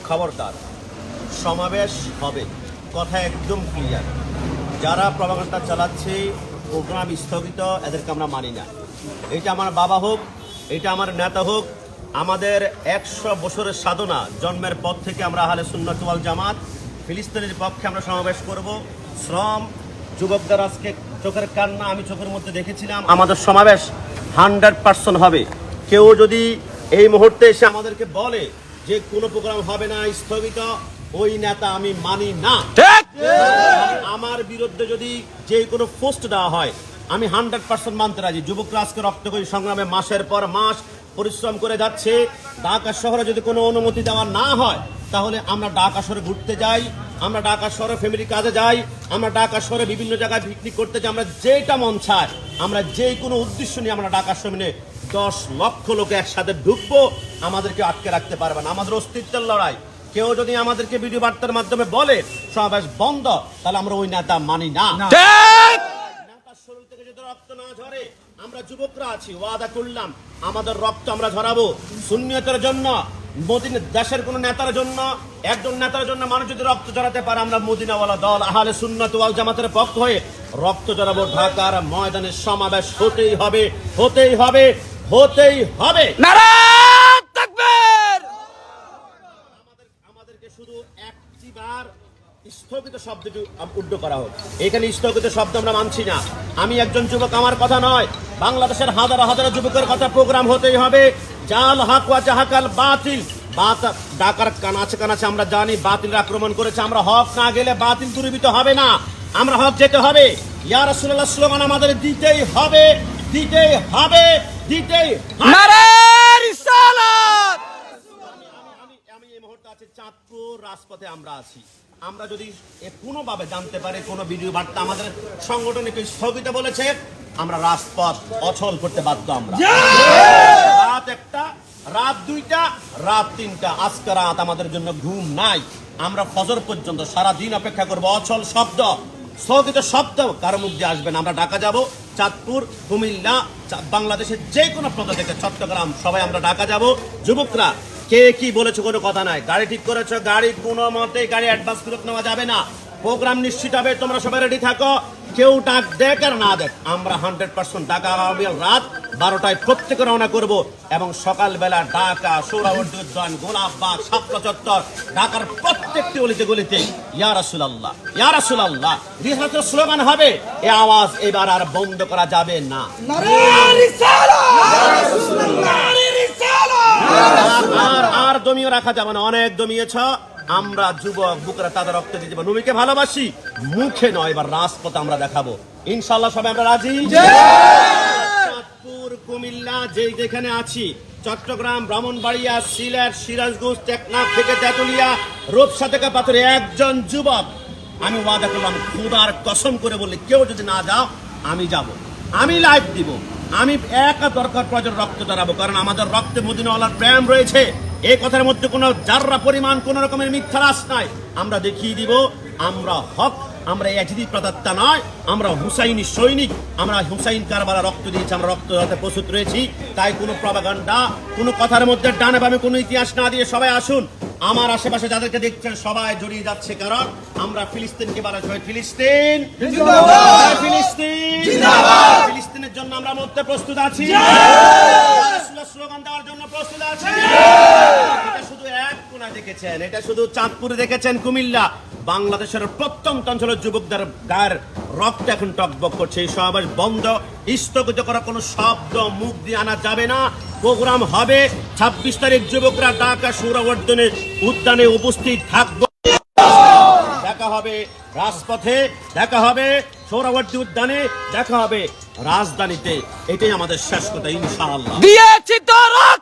খবরদার, সমাবেশ হবে, কথা একদম ক্লিয়ার। যারা প্রপাগান্ডা চালাচ্ছে, প্রোগ্রাম স্থগিত, এদেরকে আমরা মানি না। এটা আমার বাবা হোক, এটা আমার নেতা হোক, আমাদের 100 বছরের সাধনা, জন্মের পর থেকে আমরা আহলে সুন্নাত ওয়াল জামাত ফিলিস্তিনের পক্ষে আমরা সমাবেশ করব। শ্রম যুবকদের আজকে চোখের কান্না আমি চোখের মধ্যে দেখেছিলাম। আমাদের সমাবেশ 100% হবে। কেউ যদি এই মুহূর্তে এসে আমাদেরকে বলে যে কোনো প্রোগ্রাম হবে না, স্থগিত, ওই নেতা আমি মানি না। আমার বিরুদ্ধে যদি যে কোনো পোস্ট দেওয়া হয়, আমি 100% মানতে রাজি। যুবকরা আজকে রক্তকরী সংগ্রামে মাসের পর মাস পরিশ্রম করে যাচ্ছে। ঢাকা শহরে যদি কোনো অনুমতি দেওয়া না হয়, তাহলে আমরা ঢাকা শহরে ঘুরতে যাই, আমরা ঢাকা শহরে ফ্যামিলি কাজে যাই, আমরা ঢাকা শহরে বিভিন্ন জায়গায় পিকনিক করতে যাই। আমরা যেটা মন চায়, আমরা যে কোনো উদ্দেশ্য নিয়ে আমরা ঢাকা শহরে 10 লক্ষ লোক একসাথে ঢুকবো, আমাদেরকে আটকে রাখতে পারবে না। আমাদের অস্তিত্বের লড়াই। কেউ যদি আমাদেরকে ভিডিও বার্তার মাধ্যমে বলে সমাবেশ বন্ধ, তাহলে আমরা ওই নেতা মানি না। নেতার শরীর থেকে যদি রক্ত না ঝরে, আমরা যুবকরা আছি, ওয়াদা করলাম আমাদের রক্ত আমরা ঝরাবো সুন্নিয়তের জন্য। দেশের কোন নেতার জন্য, একজন নেতার জন্য মানুষ যদি রক্ত ঝরাতে পারে, আমরা মদিনাওয়ালা দল আহলে সুন্নাত ওয়াল জামাতের পক্ষ হয়ে রক্ত ঝরাবো। ঢাকার ময়দানে সমাবেশ হতেই হবে, হতেই হবে, হতেই হবে। নারায়ে তাকবীর। আমাদেরকে শুধু একটিবার স্থগিত শব্দটি উল্টো করা হোক। এখানে স্থগিত শব্দ আমরা মানছি না। আমি একজন যুবক, আমার কথা নয়, বাংলাদেশের হাজার হাজার যুবকের কথা। প্রোগ্রাম হতেই হবে। জাল হক ওয়া জাহাকাল বাতিল। ঢাকার কানাচে কানাচে আমরা জানি বাতিল আক্রমণ করেছে। আমরা হক না গেলে বাতিল দূরীভূত হবে না। আমরা হক যেতে হবে। ইয়া রাসূলুল্লাহ স্লোগান আমাদের দিতেই হবে, দিতেই হবে, দিতেই হবে। নারায়ে রিসালাত। আমি এই মুহূর্তে আছি চাঁদপুর রাজপথে আমরা আছি। আমরা যদি কোনোভাবে জানতে পারি কোনো ভিডিও বার্তা আমাদের সংগঠনকে স্থগিত বলেছে, আমরা রাজপথ অচল করতে বাধ্য। আমরা রাত 1টা, রাত 2টা, রাত 3টা, আজকে রাত আমাদের জন্য ঘুম নাই। আমরা ফজর পর্যন্ত সারা দিন অপেক্ষা করবো। অচল শব্দ, স্থগিত শব্দ কারো মুখ দিয়ে আসবে না। আমরা ঢাকা যাব, চাঁদপুর, কুমিল্লা, বাংলাদেশের যে কোনো প্রান্ত থেকে, চট্টগ্রাম, সবাই আমরা ঢাকা যাব। যুবকরা কে কি বলেছে কোনো কথা নাই। গাড়ি ঠিক করেছো, গাড়ি কোনো মতেই গাড়ি অ্যাডভান্স ফেরত নেওয়া যাবে না। প্রোগ্রাম নিশ্চিত হবে, তোমরা সবাই রেডি থাকো। কেউ ডাক দেখ আর না দেখ, আমরা 100% ঢাকা আগামী রাত 12টায় প্রত্যেকে রওনা করব। এবং সকালবেলা ঢাকা, সোহরাওয়ার্দী উদ্যান, গোলাপবাগ, শাপলা চত্বর, ঢাকার প্রত্যেকটি অলিতে গলিতে ইয়া রাসূলুল্লাহ, ইয়া রাসূলুল্লাহ রিসালাতের স্লোগান হবে। এই আওয়াজ এবার আর বন্ধ করা যাবে না। নারায়ে রিসালাত, ইয়া রাসূলুল্লাহ, নারায়ে রিসালাত। আর দমিয়ে রাখা যাবে না। অনেক দমিয়েছ। আমরা যুবক বুকরা তাদের রক্ত দিয়ে যাবো। নবীকে ভালোবাসি, মুখে নয়, এবার রাজপথ আমরা দেখাবো ইনশাআল্লাহ। সবাই আমরা রাজি। চাঁদপুর, কুমিল্লা, যেখানে আছি, চট্টগ্রাম, ব্রাহ্মণবাড়িয়া, সিলেট, সিরাজগঞ্জ, টেকনাফ থেকে তেতুলিয়া, রূপসা থেকে পাথরে একজন যুবক, আমি ওয়াদা করলাম, খোদার কসম করে বললে কেউ যদি না যাও, আমি যাব, আমি লাইভ দিব, আমি একা দরকার প্রয়োজন রক্ত দাঁড়াবো। কারণ আমাদের রক্তে মদিনাওয়ালার প্রেম রয়েছে। এই কথার মধ্যে কোনো জাররা পরিমাণ কোন রকমের মিথ্যা রাস নাই। আমরা দেখিয়ে দিব আমরা হক, আমরা এজিদি প্রদাত্তা নয়, আমরা হুসাইনি সৈনিক। আমরা হুসাইন কারবালা রক্ত দিয়েছি, আমরা রক্ত দিতে প্রস্তুত রয়েছি। তাই কোনো প্রপাগান্ডা, কোনো কথার মধ্যে ডানে বামে কোনো ইতিহাস না দিয়ে সবাই আসুন। আমার আশেপাশে যাদেরকে দেখছেন সবাই জড়িয়ে যাচ্ছে, কারণ আমরা ফিলিস্তিনকে বলা হয় ফিলিস্তিন জিন্দাবাদ, ফিলিস্তিন জিন্দাবাদ। ফিলিস্তিনের জন্য আমরা মরতে প্রস্তুত আছি, রাসূলুল্লাহ স্লোগান দেওয়ার জন্য প্রস্তুত আছি। এটা শুধু এক কোণা দেখেছেন, এটা শুধু চাঁদপুরে দেখেছেন, কুমিল্লা, বাংলাদেশের প্রত্যন্ত অঞ্চলের যুবকদের গায়ের রক্ত এখন টকবক করছে। এই সমাবেশ বন্ধ, স্থগিত করা কোনো শব্দ মুখ দিয়ে আনা যাবে না। প্রোগ্রাম হবে 26 তারিখ। যুবকরা ঢাকা সোহরাওয়ার্দী উদ্যানে উপস্থিত থাকবো। দেখা হবে রাজপথে, দেখা হবে সোহরাওয়ার্দী উদ্যানে, দেখা হবে রাজধানীতে। এটাই আমাদের শেষ কথা ইনশাআল্লাহ। দিয়েছি তো রক্ত।